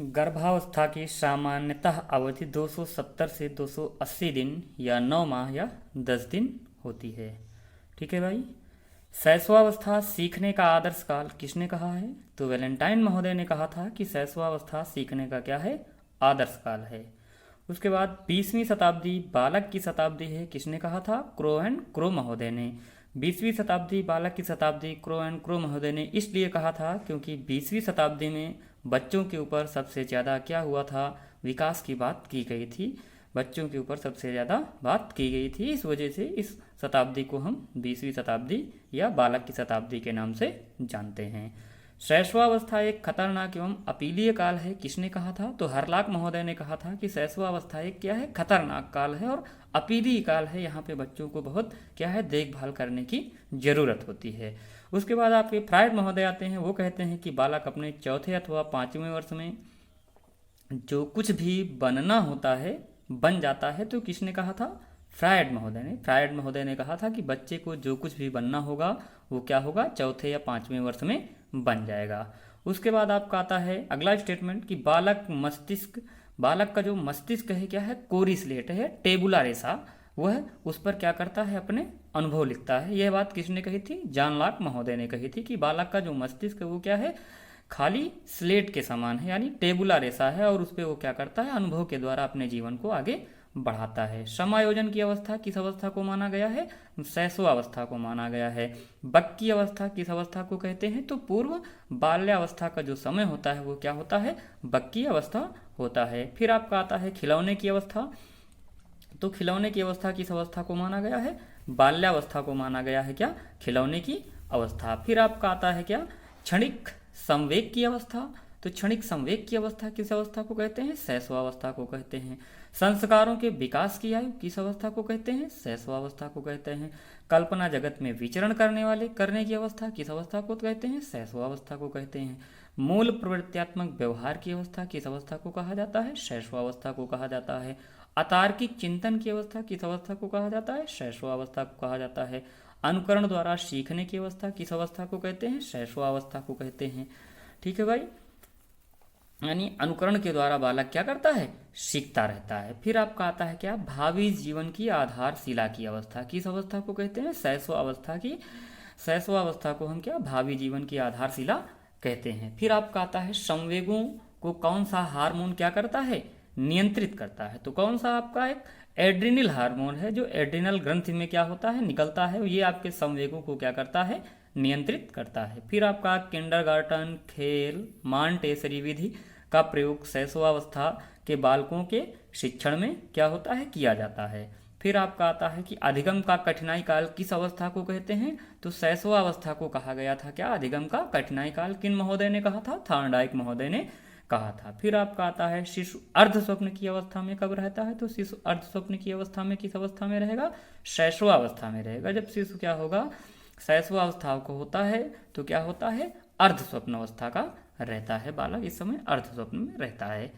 गर्भावस्था की सामान्यतः अवधि 270 से 280 दिन या 9 माह या 10 दिन होती है। ठीक है भाई। शैशवावस्था सीखने का आदर्श काल किसने कहा है? तो वैलेंटाइन महोदय ने कहा था कि शैशवावस्था सीखने का क्या है? आदर्श काल है। उसके बाद 20वीं शताब्दी बालक की शताब्दी है, किसने कहा था? क्रो एंड क्रो महोदय ने। 20वीं शताब्दी बालक की शताब्दी क्रो एंड क्रो महोदय ने इसलिए कहा था क्योंकि 20वीं शताब्दी में बच्चों के ऊपर सबसे ज़्यादा क्या हुआ था? विकास की बात की गई थी। बच्चों के ऊपर सबसे ज़्यादा बात की गई थी, इस वजह से इस शताब्दी को हम 20वीं शताब्दी या बालक की शताब्दी के नाम से जानते हैं। शैशवावस्था एक खतरनाक एवं अपीलीय काल है, किसने कहा था? तो हरलाक महोदय ने कहा था कि शैशवावस्था एक क्या है? खतरनाक काल है और अपीलीय काल है। यहाँ पे बच्चों को बहुत क्या है? देखभाल करने की जरूरत होती है। उसके बाद आपके फ्रायड महोदय आते हैं, वो कहते हैं कि बालक अपने चौथे अथवा 5वें वर्ष में जो कुछ भी बनना होता है बन जाता है। तो किसने कहा था? फ्रायड महोदय ने कहा था कि बच्चे को जो कुछ भी बनना होगा वो क्या होगा? चौथे या 5वें वर्ष में बन जाएगा। उसके बाद आपका आता है अगला स्टेटमेंट कि बालक का जो मस्तिष्क है क्या है? कोरी स्लेट है, टेबुला रेसा, वह उस पर क्या करता है? अपने अनुभव लिखता है। यह बात किसने कही थी? जॉन लॉक महोदय ने कही थी कि बालक का जो मस्तिष्क है वो क्या है? खाली स्लेट के समान है, यानी टेबुला रेसा है, और उस पर वो क्या करता है? अनुभव के द्वारा अपने जीवन को आगे बढ़ाता है। समायोजन की अवस्था किस अवस्था को माना गया है? शैशवावस्था को माना गया है। बक की अवस्था किस अवस्था को कहते हैं? तो पूर्व बाल्यावस्था का जो समय होता है वो क्या होता है? बक की अवस्था होता है। फिर आपका आता है खिलौने की अवस्था। तो खिलौने की अवस्था किस अवस्था को माना गया है? बाल्यावस्था को माना गया है क्या? खिलौने की अवस्था। फिर आपका आता है क्या? क्षणिक संवेग की अवस्था। तो क्षणिक संवेग की अवस्था किस अवस्था को कहते हैं? शैशवावस्था को कहते हैं। संस्कारों के विकास की आयु किस अवस्था को कहते हैं? शैशवावस्था को कहते हैं। कल्पना जगत में विचरण करने की अवस्था किस अवस्था को कहते हैं? शैशवावस्था को कहते हैं। मूल प्रवृत्त्यात्मक व्यवहार की अवस्था किस अवस्था को कहा जाता है? शैशवावस्था को कहा जाता है। अतार्किक चिंतन की अवस्था किस अवस्था को कहा जाता है? शैशवावस्था को कहा जाता है। अनुकरण द्वारा सीखने की अवस्था किस अवस्था को कहते हैं? शैशवावस्था को कहते हैं। ठीक है भाई, यानी अनुकरण के द्वारा बालक क्या करता है? सीखता रहता है। फिर आपका आता है क्या? भावी जीवन की आधारशिला की अवस्था किस अवस्था को कहते हैं? शैशवावस्था को हम क्या? भावी जीवन की आधारशिला कहते हैं। फिर आपका आता है संवेगों को कौन सा हार्मोन क्या करता है? नियंत्रित करता है। तो कौन सा? आपका एक एड्रिनल हार्मोन है जो एड्रिनल ग्रंथि में क्या होता है? निकलता है। ये आपके संवेगों को क्या करता है? नियंत्रित करता है। फिर आपका किंडरगार्टन खेल मांटेसरी विधि का प्रयोग शैशवावस्था के बालकों के शिक्षण में क्या होता है? किया जाता है। फिर आपका आता है कि अधिगम का कठिनाई काल किस अवस्था को कहते हैं? तो शैशवावस्था को कहा गया था क्या? अधिगम का कठिनाई काल। किन महोदय ने कहा था? थॉर्नडाइक महोदय ने कहा था। फिर आपका आता है शिशु अर्ध स्वप्न की अवस्था में कब रहता है? तो शिशु अर्ध स्वप्न की अवस्था में किस अवस्था में रहेगा? शैशवावस्था में रहेगा। जब शिशु क्या होगा? शैशवावस्था को होता है तो क्या होता है? अर्ध स्वप्न अवस्था का रहता है बालक, इस समय अर्ध स्वप्न में रहता है।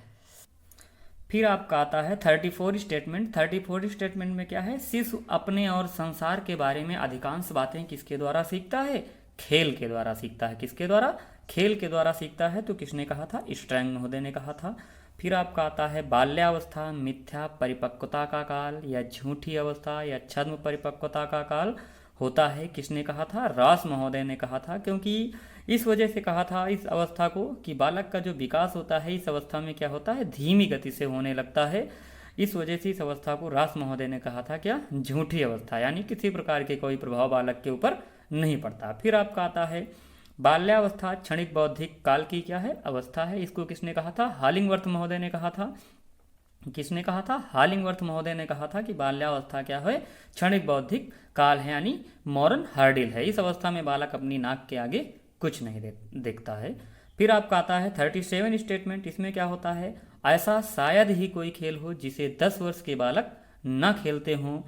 फिर आपका आता है 34 स्टेटमेंट। 34 स्टेटमेंट में क्या है? शिशु अपने और संसार के बारे में अधिकांश बातें किसके द्वारा सीखता है? खेल के द्वारा सीखता है। किसके द्वारा? खेल के द्वारा सीखता है। तो किसने कहा था? स्ट्रैंग महोदय ने कहा था। फिर आपका आता है बाल्यावस्था मिथ्या परिपक्वता का काल या झूठी अवस्था या छद्म परिपक्वता का काल होता है। किसने कहा था? रॉस महोदय ने कहा था। क्योंकि इस वजह से कहा था इस अवस्था को कि बालक का जो विकास होता है इस अवस्था में क्या होता है? धीमी गति से होने लगता है। इस वजह से इस अवस्था को रॉस महोदय ने कहा था क्या? झूठी अवस्था, यानी किसी प्रकार के कोई प्रभाव बालक के ऊपर नहीं पड़ता। फिर आपका आता है बाल्यावस्था क्षणिक बौद्धिक काल की क्या है? अवस्था है। इसको किसने कहा था? हॉलिंगवर्थ महोदय ने कहा था। किसने कहा था? हॉलिंगवर्थ महोदय ने कहा था कि बाल्यावस्था क्या है? क्षणिक बौद्धिक काल है, यानी मॉरन हर्डिल है। इस अवस्था में बालक अपनी नाक के आगे कुछ नहीं देखता है। फिर आपका आता है 37 स्टेटमेंट। इसमें क्या होता है? ऐसा शायद ही कोई खेल हो जिसे 10 वर्ष के बालक न खेलते हों।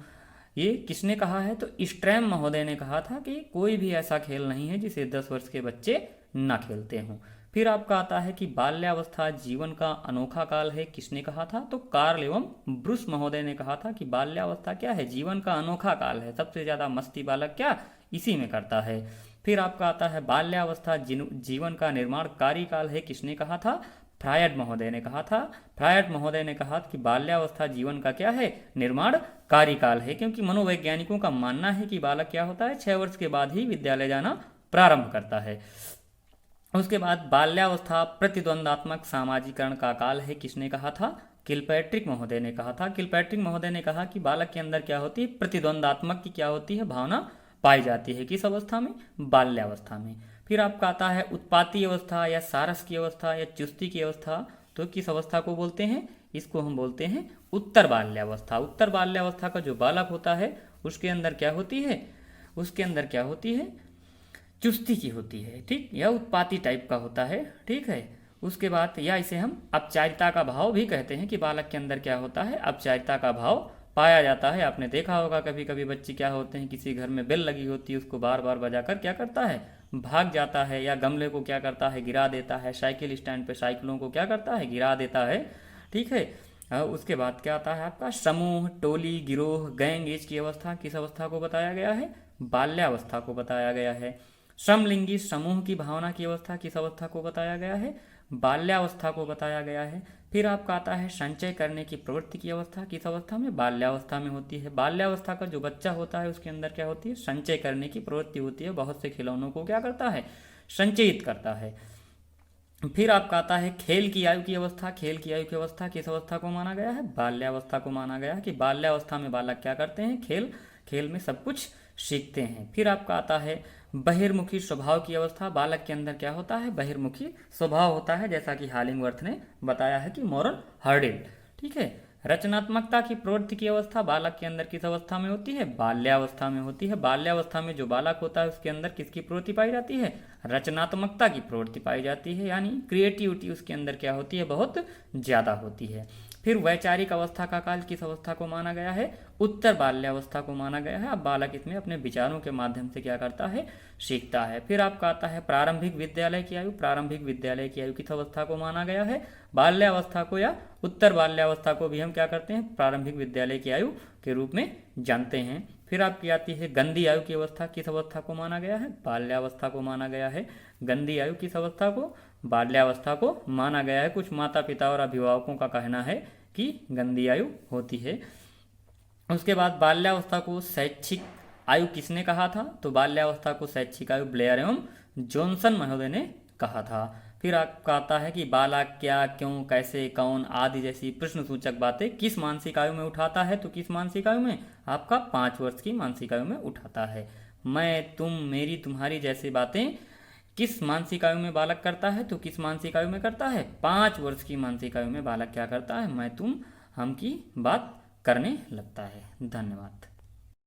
ये किसने कहा है? तो स्ट्रैम महोदय ने कहा था कि कोई भी ऐसा खेल नहीं है जिसे 10 वर्ष के बच्चे न खेलते हों। फिर आपका आता है कि बाल्यावस्था जीवन का अनोखा काल है। किसने कहा था? तो कार्ल एवं ब्रूस महोदय ने कहा था कि बाल्यावस्था क्या है? जीवन का अनोखा काल है। सबसे ज़्यादा मस्ती बालक क्या इसी में करता है। फिर आपका आता है बाल्यावस्था जीवन का निर्माणकारी काल है। किसने कहा था? फ्रायड महोदय ने कहा था। फ्रायड महोदय ने कहा कि बाल्यावस्था जीवन का क्या है, निर्माण कार्यकाल है, क्योंकि मनोवैज्ञानिकों का मानना है कि बालक क्या होता है, 6 वर्ष के बाद ही विद्यालय जाना प्रारंभ करता है। उसके बाद बाल्यावस्था प्रतिद्वंदात्मक सामाजिकरण का काल है, किसने कहा था, किलपैट्रिक महोदय ने कहा था। किलपैट्रिक महोदय ने कहा कि बालक के अंदर क्या होती है, प्रतिद्वंदात्मक की क्या होती है, भावना पाई जाती है, किस अवस्था में, बाल्यावस्था में। फिर आपका आता है उत्पाती अवस्था या सारस की अवस्था या चुस्ती की अवस्था, तो किस अवस्था को बोलते हैं, इसको हम बोलते हैं उत्तर बाल्यावस्था। उत्तर बाल्यावस्था का जो बालक होता है उसके अंदर क्या होती है, उसके अंदर क्या होती है, चुस्ती की होती है, ठीक, या उत्पाती टाइप का होता है, ठीक है। उसके बाद या इसे हम अपचारिता का भाव भी कहते हैं कि बालक के अंदर क्या होता है, अपचारिता का भाव पाया जाता है। आपने देखा होगा कभी कभी बच्चे क्या होते हैं, किसी घर में बेल लगी होती है उसको बार बार बजाकर क्या करता है, भाग जाता है, या गमले को क्या करता है, गिरा देता है, साइकिल स्टैंड पे साइकिलों को क्या करता है, गिरा देता है, ठीक है। उसके बाद क्या आता है आपका समूह, टोली, गिरोह, गैंग एज की अवस्था, किस अवस्था को बताया गया है, बाल्यावस्था को बताया गया है। समलिंगी समूह की भावना की अवस्था, किस अवस्था को बताया गया है, बाल्यावस्था को बताया गया है। फिर आपका आता है संचय करने की प्रवृत्ति की अवस्था, किस अवस्था में, बाल्यावस्था में होती है। बाल्यावस्था का जो बच्चा होता है उसके अंदर क्या होती है, संचय करने की प्रवृत्ति होती है, बहुत से खिलौनों को क्या करता है, संचयित करता है। फिर आपका आता है खेल की आयु की अवस्था। खेल की आयु की अवस्था किस अवस्था को माना गया है, बाल्यावस्था को माना गया है, कि बाल्यावस्था में बालक क्या करते हैं, खेल, खेल में सब कुछ सीखते हैं। फिर आपका आता है बहिर्मुखी स्वभाव की अवस्था। बालक के अंदर क्या होता है, बहिर्मुखी स्वभाव होता है, जैसा कि हालिंगवर्थ ने बताया है कि मॉरल हर्डिल, ठीक है। रचनात्मकता की प्रवृत्ति की अवस्था बालक के अंदर किस अवस्था में होती है, बाल्यावस्था में होती है। बाल्यावस्था में जो बालक होता है उसके अंदर किसकी प्रवृत्ति पाई जाती है, रचनात्मकता की प्रवृत्ति पाई जाती है, यानी क्रिएटिविटी उसके अंदर क्या होती है, बहुत ज़्यादा होती है। फिर वैचारिक अवस्था का काल किस अवस्था को माना गया है, उत्तर बाल्यावस्था को माना गया है। अब बालक इसमें अपने विचारों के माध्यम से क्या करता है, सीखता है। फिर आपका आता है प्रारंभिक विद्यालय की आयु। प्रारंभिक विद्यालय की आयु किस अवस्था को माना गया है, बाल्यावस्था को, या उत्तर बाल्यावस्था को भी हम क्या करते हैं, प्रारंभिक विद्यालय की आयु के रूप में जानते हैं। फिर आपकी आती है गंदी आयु की अवस्था। किस अवस्था को माना गया है, बाल्यावस्था को माना गया है। गंदी आयु किस अवस्था को, बाल्यावस्था को माना गया है। कुछ माता पिता और अभिभावकों का कहना है कि गंदी आयु होती है। उसके बाद बाल्यावस्था को शैक्षिक आयु किसने कहा था, तो बाल्यावस्था को शैक्षिक आयु ब्लेयर एवं जॉनसन महोदय ने कहा था। फिर आपका आता है कि बालक क्या, क्यों, कैसे, कौन आदि जैसी प्रश्नसूचक बातें किस मानसिक आयु में उठाता है, तो किस मानसिक आयु में, आपका 5 वर्ष की मानसिक आयु में उठाता है। मैं, तुम, मेरी, तुम्हारी जैसी बातें किस मानसिक आयु में बालक करता है, तो किस मानसिक आयु में करता है, 5 वर्ष की मानसिक आयु में बालक क्या करता है, मैं, तुम, हम की बात करने लगता है। धन्यवाद।